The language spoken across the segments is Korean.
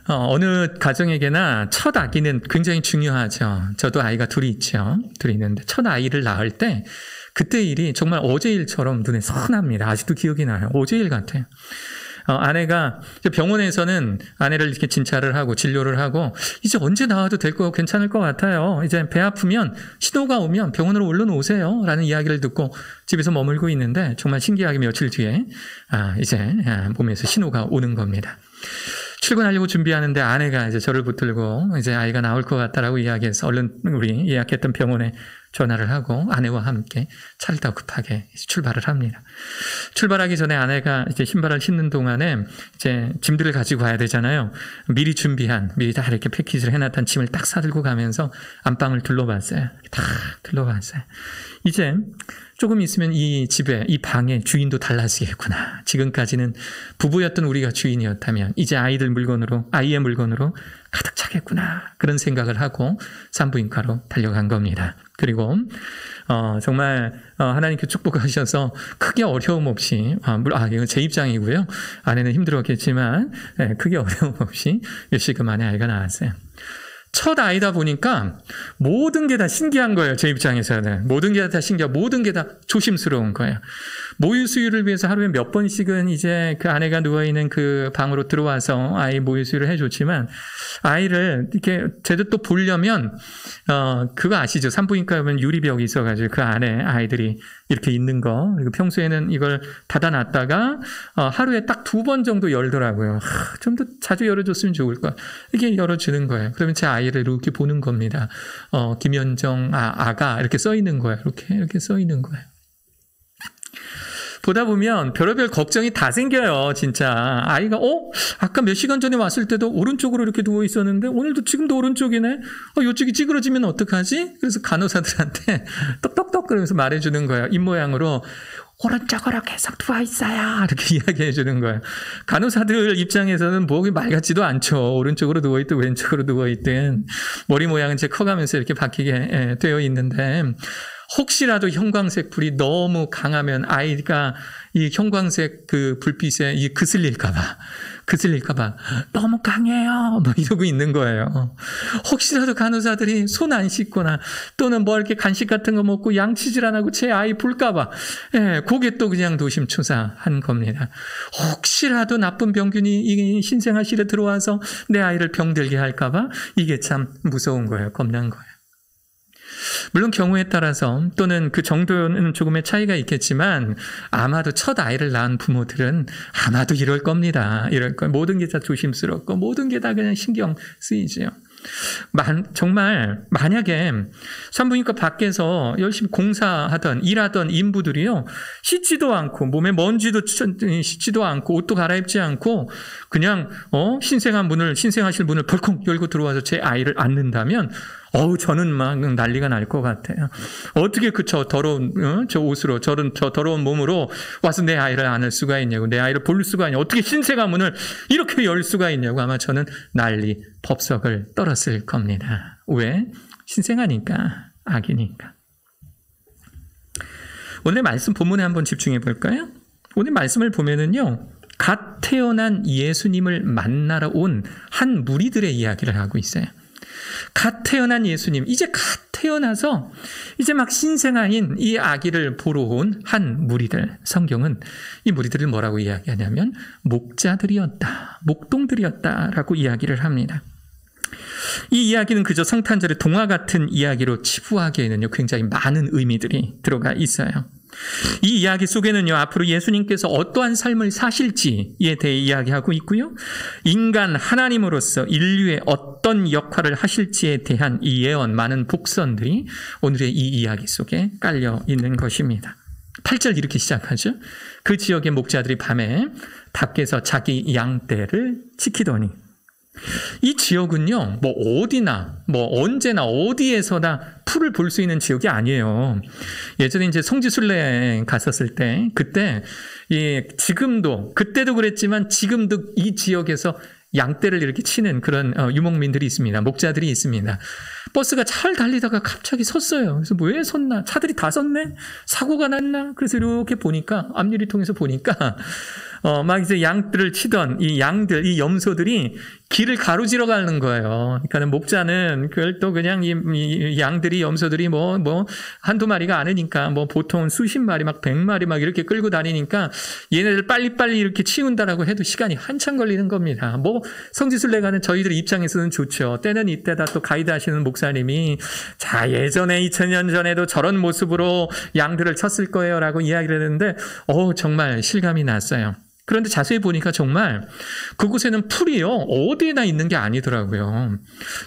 어느 가정에게나 첫 아기는 굉장히 중요하죠. 저도 아이가 둘이 있죠. 둘이 있는데 첫 아이를 낳을 때 그때 일이 정말 어제 일처럼 눈에 선합니다. 아직도 기억이 나요. 어제 일 같아요. 아내가 병원에서는 아내를 이렇게 진찰을 하고 진료를 하고 이제 언제 나와도 될 거 괜찮을 것 같아요. 이제 배 아프면 신호가 오면 병원으로 얼른 오세요. 라는 이야기를 듣고 집에서 머물고 있는데 정말 신기하게 며칠 뒤에 이제 몸에서 신호가 오는 겁니다. 출근하려고 준비하는데 아내가 이제 저를 붙들고 이제 아이가 나올 것 같다라고 이야기해서 얼른 우리 예약했던 병원에 전화를 하고 아내와 함께 차를 타고 급하게 출발을 합니다. 출발하기 전에 아내가 이제 신발을 신는 동안에 이제 짐들을 가지고 가야 되잖아요. 미리 다 이렇게 패키지를 해놨던 짐을 딱 사들고 가면서 안방을 둘러봤어요. 다 둘러봤어요. 이제 조금 있으면 이 집에, 이 방의 주인도 달라지겠구나. 지금까지는 부부였던 우리가 주인이었다면 이제 아이의 물건으로 가득 차겠구나. 그런 생각을 하고 산부인과로 달려간 겁니다. 그리고 정말 하나님께 축복하셔서 크게 어려움 없이 이건 제 입장이고요. 아내는 힘들었겠지만 크게 어려움 없이 몇 시간 만에 아이가 나왔어요. 첫 아이다 보니까 모든 게 다 신기한 거예요. 제 입장에서는. 모든 게 다 신기하고 모든 게 다 조심스러운 거예요. 모유 수유를 위해서 하루에 몇 번씩은 이제 그 아내가 누워있는 그 방으로 들어와서 아이 모유 수유를 해줬지만 아이를 이렇게 제대로 또 보려면 그거 아시죠? 산부인과에 보면 유리벽이 있어가지고 그 안에 아이들이 이렇게 있는 거. 그리고 평소에는 이걸 닫아놨다가 하루에 딱 2번 정도 열더라고요. 좀 더 자주 열어줬으면 좋을 것. 이렇게 열어주는 거예요. 그러면 제 아이를 이렇게 보는 겁니다. 김현정 아가 이렇게 써 있는 거예요. 이렇게 써 있는 거예요. 보다 보면 별의별 걱정이 다 생겨요. 진짜 아이가 아까 몇 시간 전에 왔을 때도 오른쪽으로 이렇게 누워 있었는데 오늘도 지금도 오른쪽이네. 이쪽이 찌그러지면 어떡하지? 그래서 간호사들한테 똑똑똑 그러면서 말해주는 거예요. 입모양으로 오른쪽으로 계속 누워 있어요. 이렇게 이야기해 주는 거예요. 간호사들 입장에서는 목이 말 같지도 않죠. 오른쪽으로 누워 있든 왼쪽으로 누워 있든 머리 모양은 이제 커가면서 이렇게 바뀌게 되어 있는데 혹시라도 형광색 불이 너무 강하면 아이가 이 형광색 그 불빛에 그슬릴까봐 너무 강해요. 이러고 있는 거예요. 혹시라도 간호사들이 손 안 씻거나 또는 뭐 이렇게 간식 같은 거 먹고 양치질 안 하고 제 아이 볼까봐 그게 또 그냥 노심초사한 겁니다. 혹시라도 나쁜 병균이 이 신생아실에 들어와서 내 아이를 병들게 할까봐 이게 참 무서운 거예요. 겁난 거예요. 물론 경우에 따라서 또는 그 정도는 조금의 차이가 있겠지만 아마도 첫 아이를 낳은 부모들은 아마도 이럴 겁니다. 이럴 거예요. 모든 게 다 조심스럽고 모든 게 다 그냥 신경 쓰이지요. 정말 만약에 산부인과 밖에서 열심히 공사하던 일하던 인부들이요 씻지도 않고 몸에 먼지도 씻지도 않고 옷도 갈아입지 않고 그냥 신생아실 문을 벌컥 열고 들어와서 제 아이를 안는다면 저는 막 난리가 날 것 같아요. 어떻게 저 더러운 저 옷으로 저 더러운 몸으로 와서 내 아이를 안을 수가 있냐고, 내 아이를 볼 수가 있냐고, 어떻게 신생아 문을 이렇게 열 수가 있냐고 아마 저는 난리 법석을 떨었을 겁니다. 왜? 신생아니까, 아기니까. 오늘 말씀 본문에 한번 집중해 볼까요? 오늘 말씀을 보면은요, 갓 태어난 예수님을 만나러 온 한 무리들의 이야기를 하고 있어요. 갓 태어난 예수님, 이제 갓 태어나서 이제 막 신생아인 이 아기를 보러 온 한 무리들, 성경은 이 무리들을 뭐라고 이야기하냐면 목자들이었다, 목동들이었다라고 이야기를 합니다. 이 이야기는 그저 성탄절의 동화 같은 이야기로 치부하기에는요 굉장히 많은 의미들이 들어가 있어요. 이 이야기 속에는요 앞으로 예수님께서 어떠한 삶을 사실지에 대해 이야기하고 있고요, 인간 하나님으로서 인류의 어떤 역할을 하실지에 대한 이 예언, 많은 복선들이 오늘의 이 이야기 속에 깔려 있는 것입니다. 8절 이렇게 시작하죠. 그 지역의 목자들이 밤에 밖에서 자기 양떼를 지키더니. 이 지역은요, 어디나, 언제나, 어디에서나 풀을 볼 수 있는 지역이 아니에요. 예전에 이제 성지순례 갔었을 때, 그때도 그랬지만 지금도 이 지역에서 양떼를 이렇게 치는 그런 유목민들이 있습니다. 목자들이 있습니다. 버스가 잘 달리다가 갑자기 섰어요. 그래서 왜 섰나? 차들이 다 섰네? 사고가 났나? 그래서 이렇게 보니까, 앞유리 통해서 보니까, 막 이제 양들을 치던 이 양들, 이 염소들이 길을 가로지러 가는 거예요. 그러니까 목자는 그걸 또 그냥 이 양들이, 염소들이 한두 마리가 아니니까 보통 수십 마리, 막 100마리 막 이렇게 끌고 다니니까 얘네들 빨리빨리 이렇게 치운다라고 해도 시간이 한참 걸리는 겁니다. 성지순례 가는 저희들 입장에서는 좋죠. 때는 이때다 또 가이드 하시는 목사님이 자, 예전에 2000년 전에도 저런 모습으로 양들을 쳤을 거예요 라고 이야기를 했는데 정말 실감이 났어요. 그런데 자세히 보니까 정말 그곳에는 풀이요 어디에나 있는 게 아니더라고요.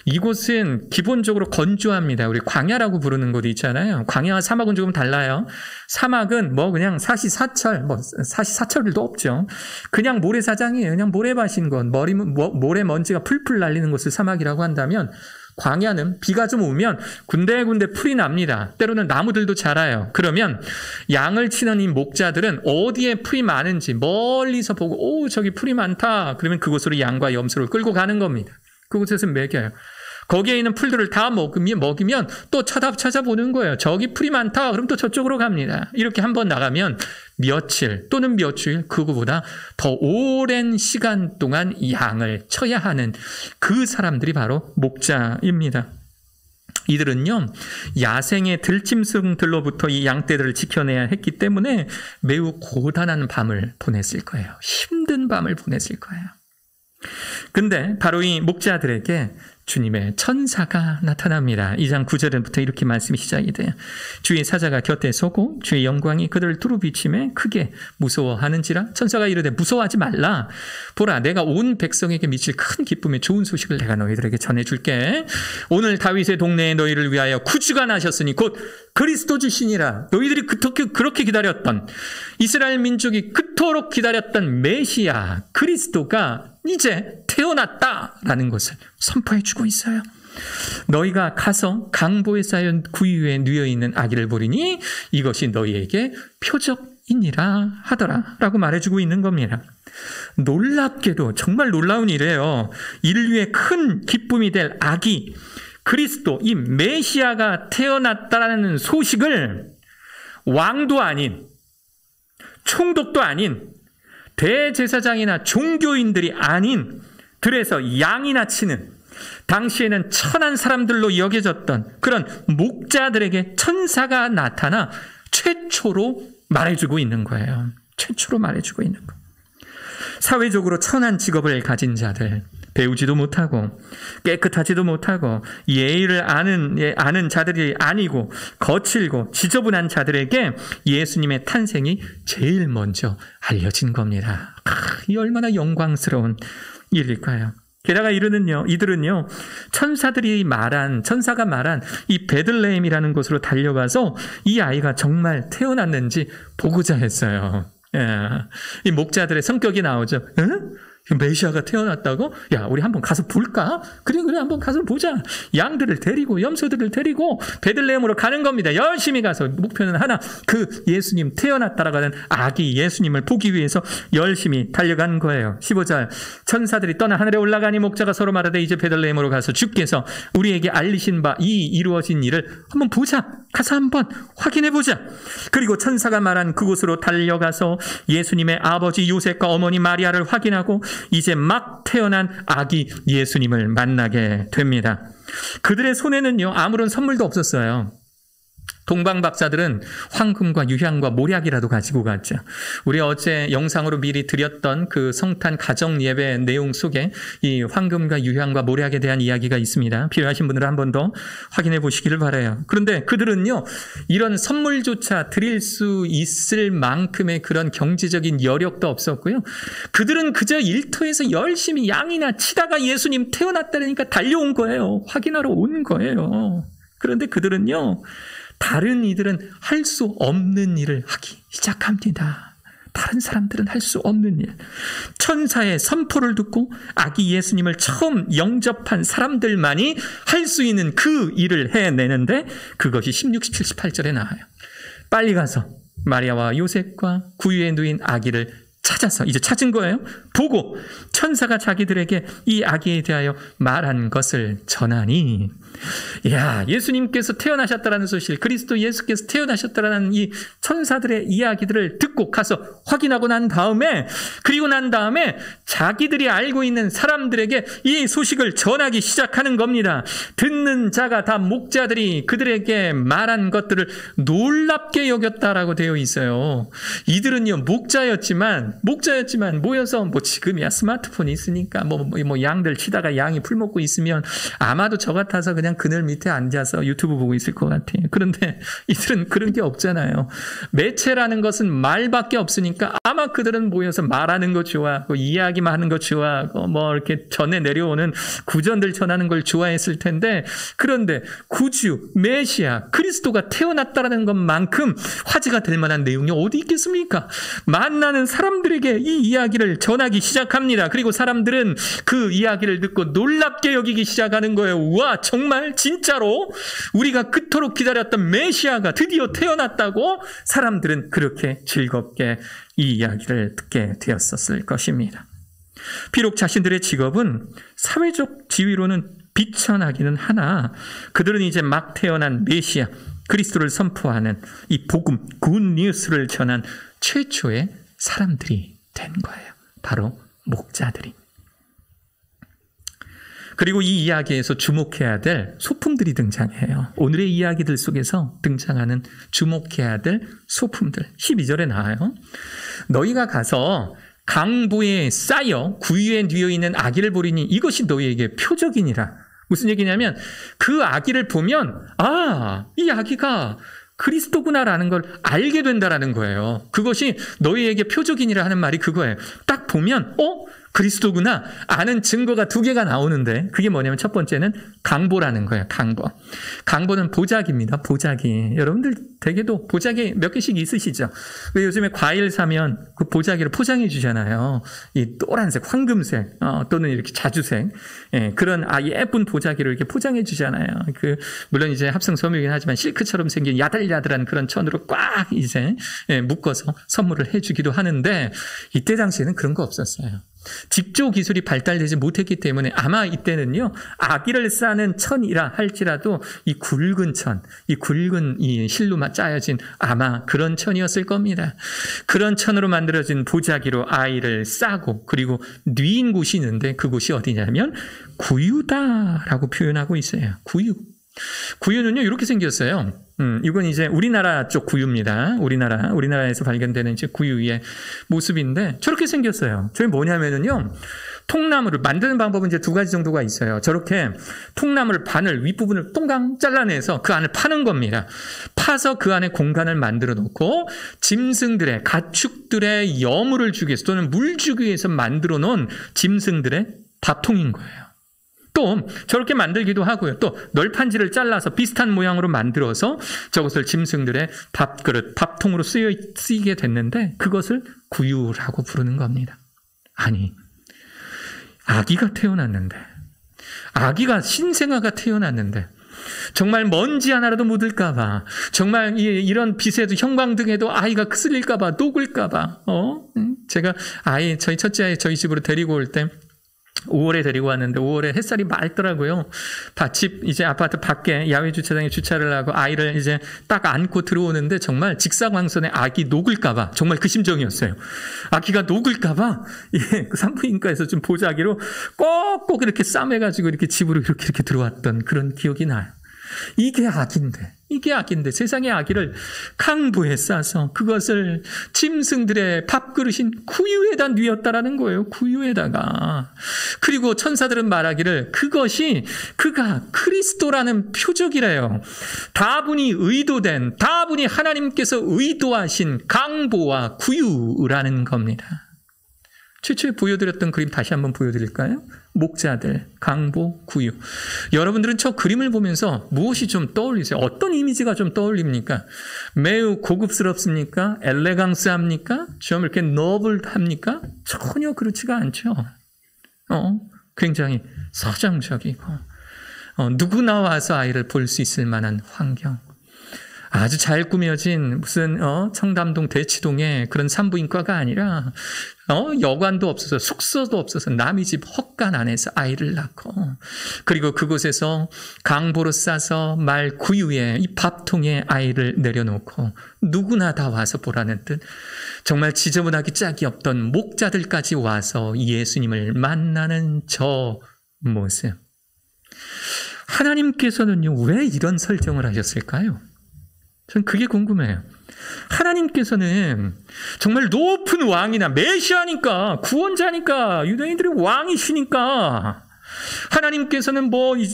이곳은 기본적으로 건조합니다. 우리 광야라고 부르는 곳이 있잖아요. 광야와 사막은 조금 달라요. 사막은 그냥 사시사철, 사시사철도 없죠. 그냥 모래사장이에요. 그냥 모래밭인 것, 모래먼지가 풀풀 날리는 곳을 사막이라고 한다면, 광야는 비가 좀 오면 군데군데 풀이 납니다. 때로는 나무들도 자라요. 그러면 양을 치는 이 목자들은 어디에 풀이 많은지 멀리서 보고 저기 풀이 많다. 그러면 그곳으로 양과 염소를 끌고 가는 겁니다. 그곳에서 먹여요. 거기에 있는 풀들을 다 먹이면 또 찾아보는 거예요. 저기 풀이 많다. 그럼 또 저쪽으로 갑니다. 이렇게 한번 나가면 며칠 또는 몇 주일, 그거보다 더 오랜 시간 동안 양을 쳐야 하는 그 사람들이 바로 목자입니다. 이들은요, 야생의 들짐승들로부터 이 양떼들을 지켜내야 했기 때문에 매우 고단한 밤을 보냈을 거예요. 힘든 밤을 보냈을 거예요. 근데 바로 이 목자들에게 주님의 천사가 나타납니다. 2장 9절부터 이렇게 말씀이 시작이 돼요. 주의 사자가 곁에 서고 주의 영광이 그들을 두루비치매 크게 무서워하는지라. 천사가 이르되 무서워하지 말라. 보라, 내가 온 백성에게 미칠 큰 기쁨의 좋은 소식을 내가 너희들에게 전해줄게. 오늘 다윗의 동네에 너희를 위하여 구주가 나셨으니 곧 그리스도 주시니라. 너희들이 그렇게 기다렸던, 이스라엘 민족이 그토록 기다렸던 메시아 그리스도가 이제 태어났다라는 것을 선포해 주고 있어요. 너희가 가서 강보에 쌓인 구유에 누워있는 아기를 보리니 이것이 너희에게 표적이니라 하더라 라고 말해주고 있는 겁니다. 놀랍게도 정말 놀라운 일이에요. 인류의 큰 기쁨이 될 아기 그리스도, 이 메시아가 태어났다라는 소식을 왕도 아닌, 총독도 아닌, 대제사장이나 종교인들이 아닌 들에서 양이나 치는, 당시에는 천한 사람들로 여겨졌던 그런 목자들에게 천사가 나타나 최초로 말해주고 있는 거예요. 최초로 말해주고 있는 거예요. 사회적으로 천한 직업을 가진 자들, 배우지도 못하고 깨끗하지도 못하고 예의를 아는 자들이 아니고 거칠고 지저분한 자들에게 예수님의 탄생이 제일 먼저 알려진 겁니다. 이 얼마나 영광스러운 일일까요? 게다가 이들은요 천사가 말한 이 베들레헴이라는 곳으로 달려가서 이 아이가 정말 태어났는지 보고자 했어요. 이 목자들의 성격이 나오죠. 응? 메시아가 태어났다고? 야, 우리 한번 가서 볼까? 그래, 한번 가서 보자. 양들을 데리고, 염소들을 데리고 베들레헴으로 가는 겁니다. 열심히 가서 목표는 하나, 그 예수님 태어났다라고 하는 아기 예수님을 보기 위해서 열심히 달려간 거예요. 15절, 천사들이 떠나 하늘에 올라가니 목자가 서로 말하되 이제 베들레헴으로 가서 주께서 우리에게 알리신 바 이 이루어진 일을 한번 보자. 가서 한번 확인해 보자. 그리고 천사가 말한 그곳으로 달려가서 예수님의 아버지 요셉과 어머니 마리아를 확인하고 이제 막 태어난 아기 예수님을 만나게 됩니다. 그들의 손에는요 아무런 선물도 없었어요. 동방박사들은 황금과 유향과 모략이라도 가지고 갔죠. 우리 어제 영상으로 미리 드렸던 그 성탄 가정 예배 내용 속에 이 황금과 유향과 모략에 대한 이야기가 있습니다. 필요하신 분들은 한 번 더 확인해 보시기를 바라요. 그런데 그들은요 이런 선물조차 드릴 수 있을 만큼의 그런 경제적인 여력도 없었고요. 그들은 그저 일터에서 열심히 양이나 치다가 예수님 태어났다니까 달려온 거예요. 확인하러 온 거예요. 그런데 그들은요 다른 이들은 할 수 없는 일을 하기 시작합니다. 다른 사람들은 할 수 없는 일. 천사의 선포를 듣고 아기 예수님을 처음 영접한 사람들만이 할 수 있는 그 일을 해내는데 그것이 16, 17, 18절에 나와요. 빨리 가서 마리아와 요셉과 구유에 누인 아기를 찾아서, 이제 찾은 거예요. 보고 천사가 자기들에게 이 아기에 대하여 말한 것을 전하니, 야, 예수님께서 태어나셨다라는 소식, 그리스도 예수께서 태어나셨다라는 이 천사들의 이야기들을 듣고 가서 확인하고 난 다음에, 그리고 난 다음에 자기들이 알고 있는 사람들에게 이 소식을 전하기 시작하는 겁니다. 듣는 자가 다 목자들이 그들에게 말한 것들을 놀랍게 여겼다라고 되어 있어요. 이들은요, 목자였지만 모여서 뭐 지금이야 스마트폰이 있으니까 뭐 양들 치다가 양이 풀 먹고 있으면 아마도 저 같아서 그냥 그늘 밑에 앉아서 유튜브 보고 있을 것 같아요. 그런데 이들은 그런 게 없잖아요. 매체라는 것은 말밖에 없으니까 아마 그들은 모여서 말하는 거 좋아하고 이야기만 하는 거 좋아하고 뭐 이렇게 전에 내려오는 구전들 전하는 걸 좋아했을 텐데, 그런데 구주 메시아 그리스도가 태어났다라는 것만큼 화제가 될 만한 내용이 어디 있겠습니까? 만나는 사람들에게 이 이야기를 전하기 시작합니다. 그리고 사람들은 그 이야기를 듣고 놀랍게 여기기 시작하는 거예요. 와, 정말 진짜로 우리가 그토록 기다렸던 메시아가 드디어 태어났다고 사람들은 그렇게 즐겁게 이 이야기를 듣게 되었었을 것입니다. 비록 자신들의 직업은 사회적 지위로는 비천하기는 하나, 그들은 이제 막 태어난 메시아 그리스도를 선포하는 이 복음 굿뉴스를 전한 최초의 사람들이 된 거예요. 바로 목자들이. 그리고 이 이야기에서 주목해야 될 소품들이 등장해요. 오늘의 이야기들 속에서 등장하는 주목해야 될 소품들. 12절에 나와요. 너희가 가서 강보에 쌓여 구유에 뉘어있는 아기를 보리니 이것이 너희에게 표적이니라. 무슨 얘기냐면 그 아기를 보면 이 아기가 그리스도구나라는 걸 알게 된다라는 거예요. 그것이 너희에게 표적이니라 하는 말이 그거예요. 딱 보면 그리스도구나 아는 증거가 두 개가 나오는데, 그게 뭐냐면 첫 번째는 강보라는 거예요. 강보는 보자기입니다. 보자기. 여러분들 댁에도 보자기 몇 개씩 있으시죠? 왜 요즘에 과일 사면 그 보자기를 포장해 주잖아요. 이 노란색, 황금색 또는 이렇게 자주색, 그런 예쁜 보자기를 이렇게 포장해 주잖아요. 물론 이제 합성 섬유이긴 하지만 실크처럼 생긴 야들야들한 그런 천으로 꽉 이제 묶어서 선물을 해주기도 하는데, 이때 당시에는 그런 거 없었어요. 직조 기술이 발달되지 못했기 때문에 아마 이때는요, 아기를 싸는 천이라 할지라도 이 굵은 천, 이 굵은 이 실로 짜여진 아마 그런 천이었을 겁니다. 그런 천으로 만들어진 보자기로 아이를 싸고, 그리고 뉘인 곳이 있는데 그곳이 어디냐면 구유다라고 표현하고 있어요. 구유는요 이렇게 생겼어요. 이건 이제 우리나라 쪽 구유입니다. 우리나라에서 발견되는 이제 구유의 모습인데 저렇게 생겼어요. 저게 뭐냐면은요, 통나무를 만드는 방법은 이제 두 가지 정도가 있어요. 저렇게 통나무를 반을 윗부분을 똥강 잘라내서 그 안을 파는 겁니다. 파서 그 안에 공간을 만들어 놓고 짐승들의, 가축들의 여물을 주기 위해서 또는 물 주기 위해서 만들어 놓은 짐승들의 밥통인 거예요. 또 저렇게 만들기도 하고요. 또 널판지를 잘라서 비슷한 모양으로 만들어서 저것을 짐승들의 밥그릇, 밥통으로 쓰이게 됐는데 그것을 구유라고 부르는 겁니다. 아니, 아기가 태어났는데, 아기가 신생아가 태어났는데 정말 먼지 하나라도 묻을까봐, 정말 이런 빛에도 형광등에도 아이가 쓰릴까봐, 녹을까봐, 제가 저희 첫째 아이 저희 집으로 데리고 올 때 5월에 데리고 왔는데 5월에 햇살이 맑더라고요. 집 이제 아파트 밖에 야외 주차장에 주차를 하고 아이를 이제 딱 안고 들어오는데 정말 직사광선에 아기 녹을까봐, 정말 그 심정이었어요. 아기가 녹을까봐 그 산부인과에서 좀 보자기로 꼭꼭 이렇게 싸매가지고 이렇게 집으로 이렇게 들어왔던 그런 기억이 나요. 이게 아기인데 세상의 아기를 강보에 싸서 그것을 짐승들의 밥그릇인 구유에다 뉘었다라는 거예요. 구유에다가. 그리고 천사들은 말하기를 그가 그리스도라는 표적이래요. 다분히 하나님께서 의도하신 강보와 구유라는 겁니다. 최초에 보여드렸던 그림 다시 한번 보여드릴까요? 목자들, 강보, 구유. 여러분들은 저 그림을 보면서 무엇이 좀 떠올리세요? 어떤 이미지가 좀 떠올립니까? 매우 고급스럽습니까? 엘레강스합니까? 좀 이렇게 너블합니까? 전혀 그렇지가 않죠. 굉장히 서정적이고 누구나 와서 아이를 볼 수 있을 만한 환경. 아주 잘 꾸며진 무슨 청담동 대치동의 그런 산부인과가 아니라 여관도 없어서 숙소도 없어서 남의 집 헛간 안에서 아이를 낳고, 그리고 그곳에서 강보로 싸서 말 구유에 이 밥통에 아이를 내려놓고 누구나 다 와서 보라는 듯 정말 지저분하기 짝이 없던 목자들까지 와서 예수님을 만나는 저 모습. 하나님께서는요, 왜 이런 설정을 하셨을까요? 전 그게 궁금해요. 하나님께서는 정말 높은 왕이나 메시아니까, 구원자니까, 유대인들의 왕이시니까, 하나님께서는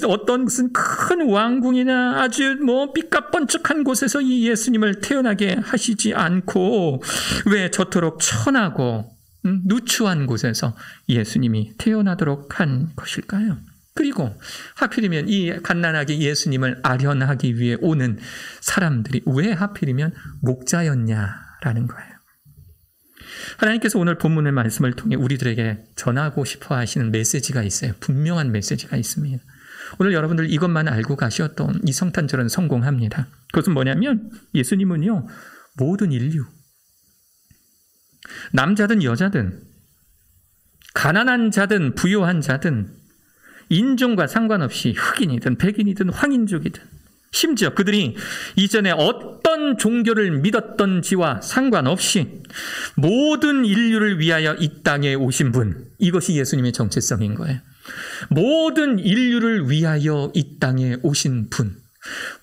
어떤 무슨 큰 왕궁이나 아주 삐까뻔쩍한 곳에서 이 예수님을 태어나게 하시지 않고 왜 저토록 천하고 누추한 곳에서 예수님이 태어나도록 한 것일까요? 그리고 하필이면 이 갓난아기 예수님을 아련하기 위해 오는 사람들이 왜 하필이면 목자였냐라는 거예요. 하나님께서 오늘 본문의 말씀을 통해 우리들에게 전하고 싶어 하시는 메시지가 있어요. 분명한 메시지가 있습니다. 오늘 여러분들 이것만 알고 가셔도 이 성탄절은 성공합니다. 그것은 뭐냐면 예수님은요, 모든 인류, 남자든 여자든 가난한 자든 부유한 자든 인종과 상관없이 흑인이든 백인이든 황인족이든 심지어 그들이 이전에 어떤 종교를 믿었던지와 상관없이 모든 인류를 위하여 이 땅에 오신 분, 이것이 예수님의 정체성인 거예요. 모든 인류를 위하여 이 땅에 오신 분,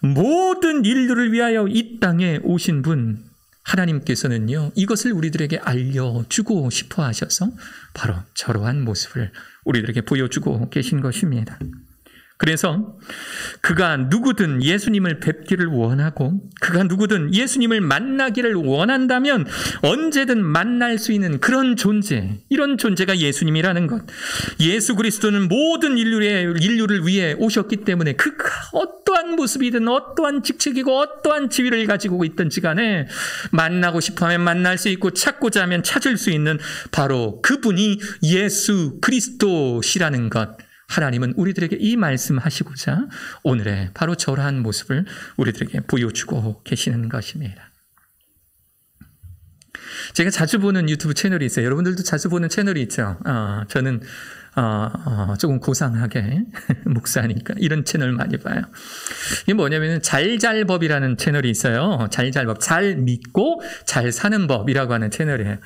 모든 인류를 위하여 이 땅에 오신 분, 하나님께서는요, 이것을 우리들에게 알려주고 싶어 하셔서 바로 저러한 모습을 우리들에게 보여주고 계신 것입니다. 그래서 그가 누구든 예수님을 뵙기를 원하고 그가 누구든 예수님을 만나기를 원한다면 언제든 만날 수 있는 그런 존재, 이런 존재가 예수님이라는 것. 예수 그리스도는 모든 인류를 위해 오셨기 때문에 그 어떠한 모습이든 어떠한 직책이고 어떠한 지위를 가지고 있든지 간에 만나고 싶어하면 만날 수 있고 찾고자 하면 찾을 수 있는 바로 그분이 예수 그리스도시라는 것. 하나님은 우리들에게 이 말씀하시고자 오늘의 바로 저러한 모습을 우리들에게 보여주고 계시는 것입니다. 제가 자주 보는 유튜브 채널이 있어요. 여러분들도 자주 보는 채널이 있죠. 저는 조금 고상하게 목사니까 이런 채널 많이 봐요. 이게 뭐냐면 잘잘법이라는 채널이 있어요. 잘잘법, 잘 믿고 잘 사는 법이라고 하는 채널이에요.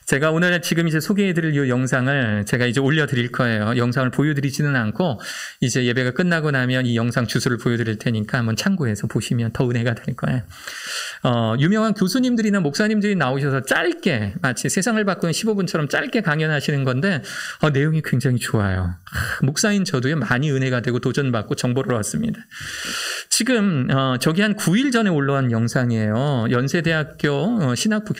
제가 오늘 지금 이제 소개해드릴 이 영상을 제가 이제 올려드릴 거예요. 영상을 보여드리지는 않고 이제 예배가 끝나고 나면 이 영상 주소를 보여드릴 테니까 한번 참고해서 보시면 더 은혜가 될 거예요. 유명한 교수님들이나 목사님들이 나오셔서 짧게 마치 세상을 바꾸는 15분처럼 짧게 강연하시는 건데 내용이 굉장히 좋아요. 목사인 저도요, 많이 은혜가 되고 도전받고 정보를 얻습니다. 지금 저기 한 9일 전에 올라온 영상이에요. 연세대학교 신학부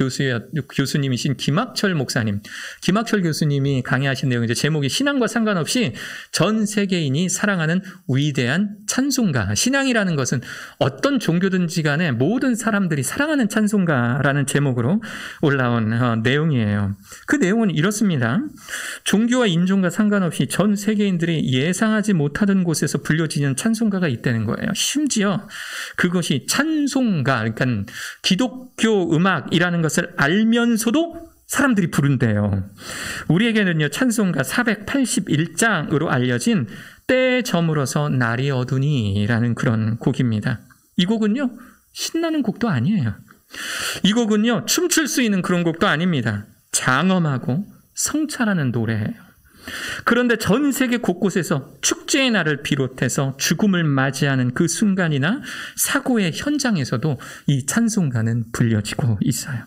교수님이신 김학철 목사님, 김학철 교수님이 강의하신 내용, 이제 제목이 신앙과 상관없이 전 세계인이 사랑하는 위대한 찬송가. 신앙이라는 것은 어떤 종교든지 간에 모든 사람들이 사랑하는 찬송가라는 제목으로 올라온 내용이에요. 그 내용은 이렇습니다. 종교와 인종과 상관없이 전 세계인들이 예상하지 못하던 곳에서 불려지는 찬송가가 있다는 거예요. 심지어 그것이 찬송가, 그러니까 기독교 음악이라는 것을 알면서도 사람들이 부른대요. 우리에게는요, 찬송가 481장으로 알려진 때에 저물어서 날이 어두니라는 그런 곡입니다. 이 곡은요, 신나는 곡도 아니에요. 이 곡은요, 춤출 수 있는 그런 곡도 아닙니다. 장엄하고 성찰하는 노래예요. 그런데 전 세계 곳곳에서 축제의 날을 비롯해서 죽음을 맞이하는 그 순간이나 사고의 현장에서도 이 찬송가는 불려지고 있어요.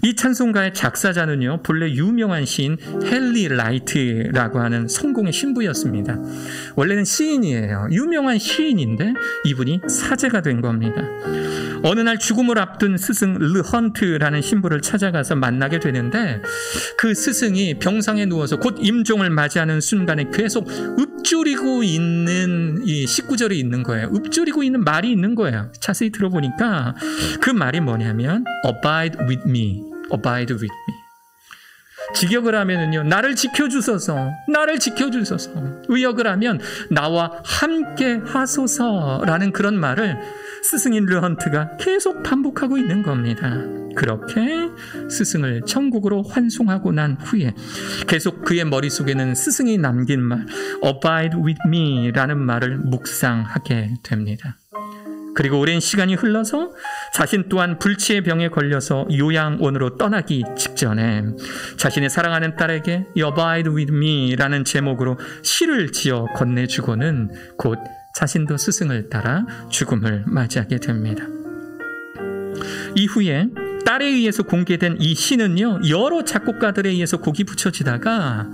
이 찬송가의 작사자는요, 본래 유명한 시인 헨리 라이트라고 하는 성공의 신부였습니다. 원래는 시인이에요. 유명한 시인인데 이분이 사제가 된 겁니다. 어느 날 죽음을 앞둔 스승 르 헌트라는 신부를 찾아가서 만나게 되는데 그 스승이 병상에 누워서 곧 임종을 맞이하는 순간에 계속 읊조리고 있는 이 19절이 있는 거예요. 읊조리고 있는 말이 있는 거예요. 자세히 들어보니까 그 말이 뭐냐면 Abide with me, abide with me. 직역을 하면은요, 나를 지켜주소서, 나를 지켜주소서. 의역을 하면 나와 함께 하소서라는 그런 말을 스승인 르헌트가 계속 반복하고 있는 겁니다. 그렇게 스승을 천국으로 환송하고 난 후에 계속 그의 머릿속에는 스승이 남긴 말 Abide with me 라는 말을 묵상하게 됩니다. 그리고 오랜 시간이 흘러서 자신 또한 불치의 병에 걸려서 요양원으로 떠나기 직전에 자신의 사랑하는 딸에게 Abide with me 라는 제목으로 시를 지어 건네주고는 곧 자신도 스승을 따라 죽음을 맞이하게 됩니다. 이후에 딸에 의해서 공개된 이 시는요, 여러 작곡가들에 의해서 곡이 붙여지다가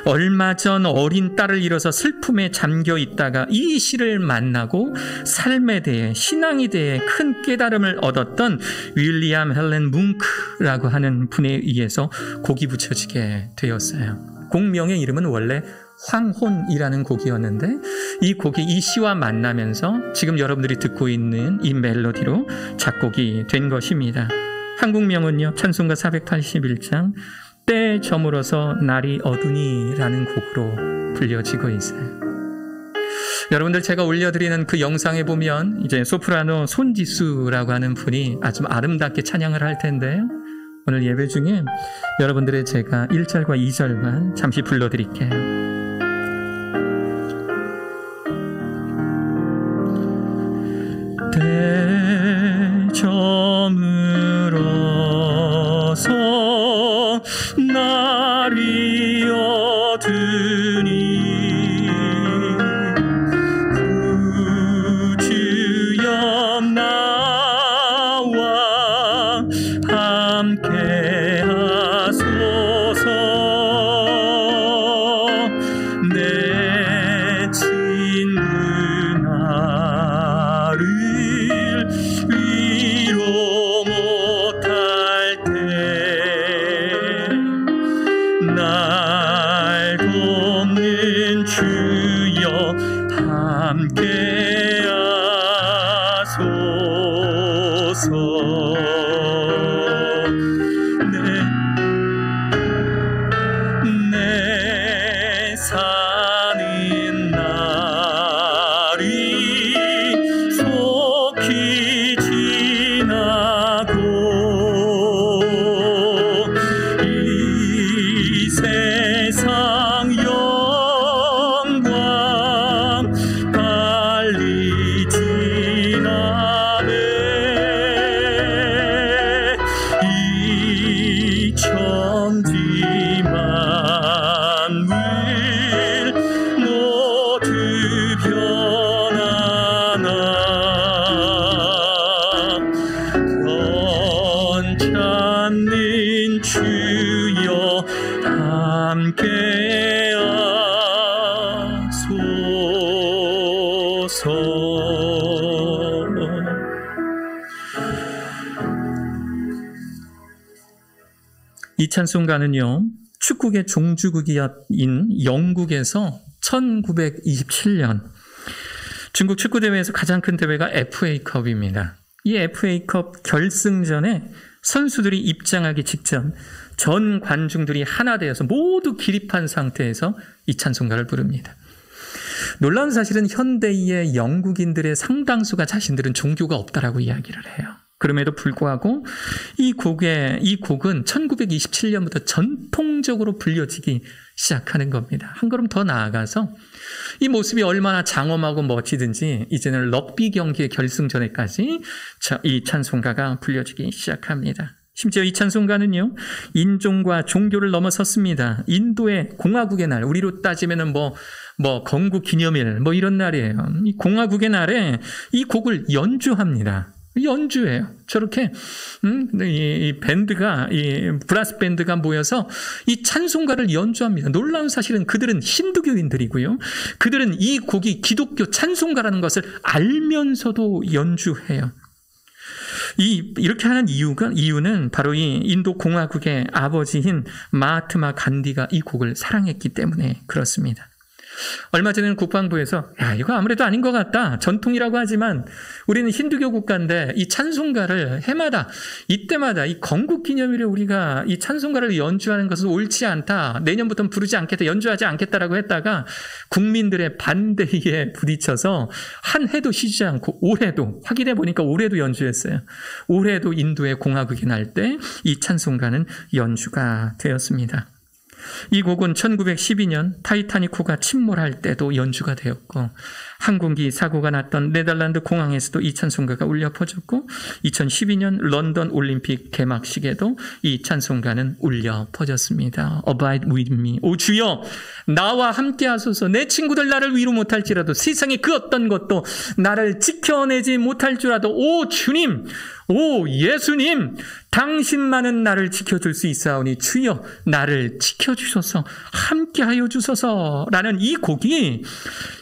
얼마 전 어린 딸을 잃어서 슬픔에 잠겨 있다가 이 시를 만나고 삶에 대해, 신앙에 대해 큰 깨달음을 얻었던 윌리엄 헬렌 뭉크라고 하는 분에 의해서 곡이 붙여지게 되었어요. 곡명의 이름은 원래 황혼이라는 곡이었는데 이 곡이 이 시와 만나면서 지금 여러분들이 듣고 있는 이 멜로디로 작곡이 된 것입니다. 한국명은요, 찬송가 481장 때에 저물어서 날이 어두니 라는 곡으로 불려지고 있어요. 여러분들, 제가 올려드리는 그 영상에 보면 이제 소프라노 손지수라고 하는 분이 아주 아름답게 찬양을 할 텐데요, 오늘 예배 중에 여러분들의 제가 1절과 2절만 잠시 불러드릴게요. 저물어서 날이 어두니 구주여 나와 함께 하소서. 내 친구 나를 위로 못할 때 날 돕는 주여 함께 하소서. 내 사는 날이 속히 지나고 이 세상 영광 빨리 지나네. 이 천지 만물 모두 변하나 변찮는 주여 함께 하소서. 이 찬송가는요, 축구의 종주국인 영국에서 1927년 중국 축구대회에서 가장 큰 대회가 FA컵입니다. 이 FA컵 결승전에 선수들이 입장하기 직전 전 관중들이 하나 되어서 모두 기립한 상태에서 이 찬송가를 부릅니다. 놀라운 사실은 현대의 영국인들의 상당수가 자신들은 종교가 없다라고 이야기를 해요. 그럼에도 불구하고 이 곡은 1927년부터 전통적으로 불려지기 시작하는 겁니다. 한 걸음 더 나아가서 이 모습이 얼마나 장엄하고 멋지든지 이제는 럭비 경기의 결승전에까지 이 찬송가가 불려지기 시작합니다. 심지어 이 찬송가는요, 인종과 종교를 넘어섰습니다. 인도의 공화국의 날, 우리로 따지면은 건국 기념일 이런 날이에요. 이 공화국의 날에 이 곡을 연주합니다. 연주예요. 저렇게 이 밴드가, 이 브라스 밴드가 모여서 이 찬송가를 연주합니다. 놀라운 사실은 그들은 힌두교인들이고요. 그들은 이 곡이 기독교 찬송가라는 것을 알면서도 연주해요. 이렇게 하는 이유는 바로 이 인도 공화국의 아버지인 마하트마 간디가 이 곡을 사랑했기 때문에 그렇습니다. 얼마 전에는 국방부에서 이거 아무래도 아닌 것 같다. 전통이라고 하지만 우리는 힌두교 국가인데 이 찬송가를 해마다 이때마다 이 건국기념일에 우리가 이 찬송가를 연주하는 것은 옳지 않다. 내년부터는 부르지 않겠다. 연주하지 않겠다라고 했다가 국민들의 반대에 부딪혀서 한 해도 쉬지 않고 올해도 확인해 보니까 올해도 연주했어요. 올해도 인도의 공화국이 날 때 이 찬송가는 연주가 되었습니다. 이 곡은 1912년 타이타닉호가 침몰할 때도 연주가 되었고 항공기 사고가 났던 네덜란드 공항에서도 이 찬송가가 울려 퍼졌고 2012년 런던 올림픽 개막식에도 이 찬송가는 울려 퍼졌습니다. Abide with me. 오 주여 나와 함께 하소서. 내 친구들 나를 위로 못할지라도 세상의 그 어떤 것도 나를 지켜내지 못할 줄라도 오 주님 오 예수님 당신만은 나를 지켜줄 수 있사오니 주여 나를 지켜주소서 함께하여 주소서라는 이 곡이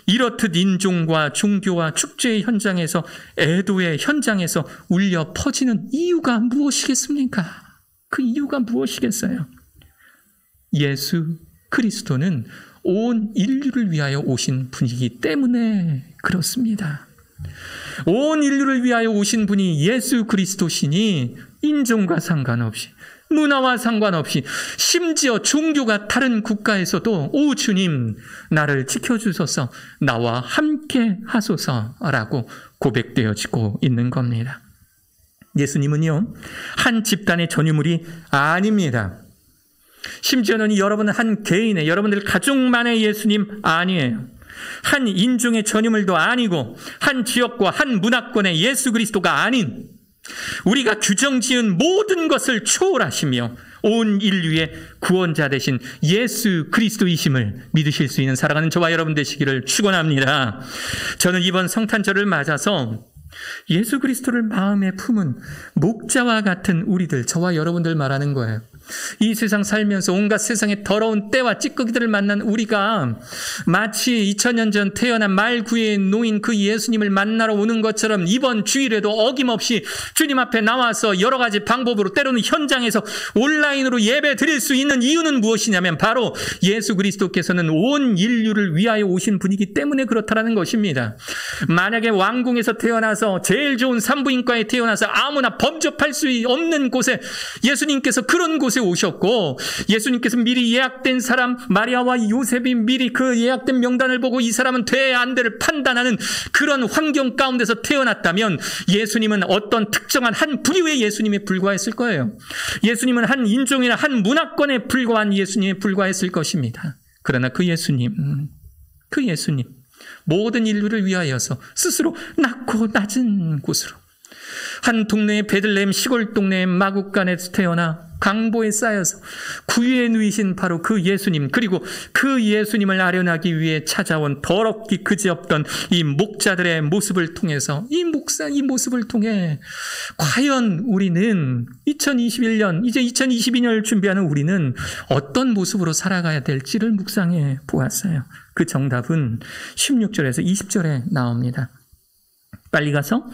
이렇듯 인종과 종교와 축제의 현장에서 애도의 현장에서 울려 퍼지는 이유가 무엇이겠습니까? 그 이유가 무엇이겠어요? 예수 그리스도는 온 인류를 위하여 오신 분이기 때문에 그렇습니다. 온 인류를 위하여 오신 분이 예수 그리스도시니 인종과 상관없이 문화와 상관없이 심지어 종교가 다른 국가에서도 오 주님 나를 지켜주소서 나와 함께 하소서라고 고백되어지고 있는 겁니다. 예수님은요 한 집단의 전유물이 아닙니다. 심지어는 여러분은 한 개인의 여러분들 가족만의 예수님 아니에요. 한 인종의 전유물도 아니고 한 지역과 한 문화권의 예수 그리스도가 아닌 우리가 규정지은 모든 것을 초월하시며 온 인류의 구원자 되신 예수 그리스도이심을 믿으실 수 있는 살아가는 저와 여러분 되시기를 축원합니다. 저는 이번 성탄절을 맞아서 예수 그리스도를 마음에 품은 목자와 같은 우리들, 저와 여러분들 말하는 거예요. 이 세상 살면서 온갖 세상의 더러운 때와 찌꺼기들을 만난 우리가 마치 2000년 전 태어난 말구에 놓인 그 예수님을 만나러 오는 것처럼 이번 주일에도 어김없이 주님 앞에 나와서 여러 가지 방법으로 때로는 현장에서 온라인으로 예배 드릴 수 있는 이유는 무엇이냐면 바로 예수 그리스도께서는 온 인류를 위하여 오신 분이기 때문에 그렇다라는 것입니다. 만약에 왕궁에서 태어나서 제일 좋은 산부인과에 태어나서 아무나 범접할 수 없는 곳에 예수님께서 그런 곳에 오셨고 예수님께서 미리 예약된 사람 마리아와 요셉이 미리 그 예약된 명단을 보고 이 사람은 돼 안 돼를 판단하는 그런 환경 가운데서 태어났다면 예수님은 어떤 특정한 한 부류의 예수님에 불과했을 거예요. 예수님은 한 인종이나 한 문화권에 불과한 예수님에 불과했을 것입니다. 그러나 그 예수님 모든 인류를 위하여서 스스로 낮고 낮은 곳으로 한 동네의 베들레헴 시골 동네의 마국간에서 태어나 강보에 쌓여서 구유에 누이신 바로 그 예수님, 그리고 그 예수님을 아련하기 위해 찾아온 더럽기 그지없던 이 목자들의 모습을 통해서 이 모습을 통해 과연 우리는 2021년 이제 2022년을 준비하는 우리는 어떤 모습으로 살아가야 될지를 묵상해 보았어요. 그 정답은 16절에서 20절에 나옵니다. 빨리 가서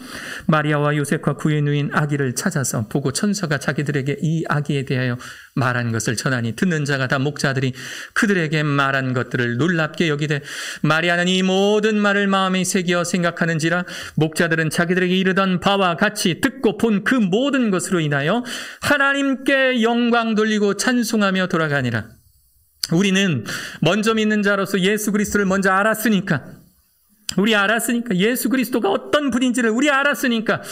마리아와 요셉과 구유에 누인 아기를 찾아서 보고 천사가 자기들에게 이 아기에 대하여 말한 것을 전하니 듣는 자가 다 목자들이 그들에게 말한 것들을 놀랍게 여기되 마리아는 이 모든 말을 마음에 새겨 생각하는지라 목자들은 자기들에게 이르던 바와 같이 듣고 본 그 모든 것으로 인하여 하나님께 영광 돌리고 찬송하며 돌아가니라. 우리는 먼저 믿는 자로서 예수 그리스도를 먼저 알았으니까 예수 그리스도가 어떤 분인지를 우리 알았으니까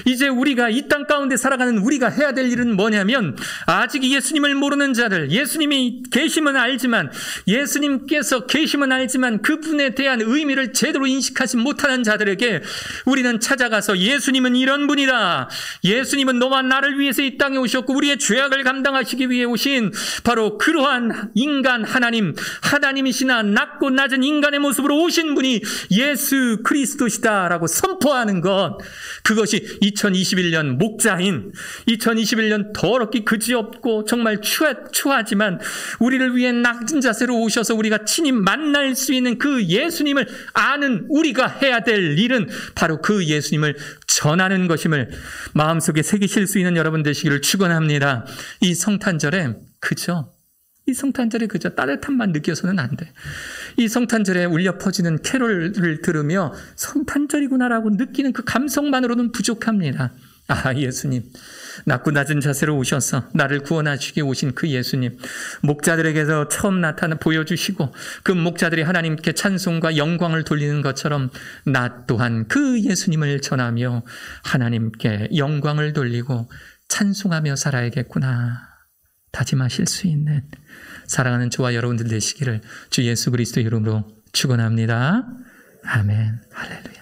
이제 우리가 이 땅 가운데 살아가는 우리가 해야 될 일은 뭐냐면 아직 예수님을 모르는 자들, 예수님이 계심은 알지만 예수님께서 계심은 알지만 그분에 대한 의미를 제대로 인식하지 못하는 자들에게 우리는 찾아가서 예수님은 이런 분이다. 예수님은 너와 나를 위해서 이 땅에 오셨고 우리의 죄악을 감당하시기 위해 오신 바로 그러한 인간 하나님이시나 낮고 낮은 인간의 모습으로 오신 분이 예수 그리스도시다라고 선포하는 것, 그것이 2021년 목자인 2021년 더럽기 그지없고 정말 추하지만 우리를 위해 낮은 자세로 오셔서 우리가 친히 만날 수 있는 그 예수님을 아는 우리가 해야 될 일은 바로 그 예수님을 전하는 것임을 마음속에 새기실 수 있는 여러분 되시기를 축원합니다. 이 성탄절에 그저 이 성탄절에 그저 따뜻함만 느껴서는 안 돼. 이 성탄절에 울려 퍼지는 캐롤을 들으며 성탄절이구나라고 느끼는 그 감성만으로는 부족합니다. 아, 예수님. 낮고 낮은 자세로 오셔서 나를 구원하시기 오신 그 예수님. 목자들에게서 처음 보여주시고 그 목자들이 하나님께 찬송과 영광을 돌리는 것처럼 나 또한 그 예수님을 전하며 하나님께 영광을 돌리고 찬송하며 살아야겠구나. 다짐하실 수 있는 사랑하는 저와 여러분들 되시기를 주 예수 그리스도 이름으로 축원합니다. 아멘. 할렐루야.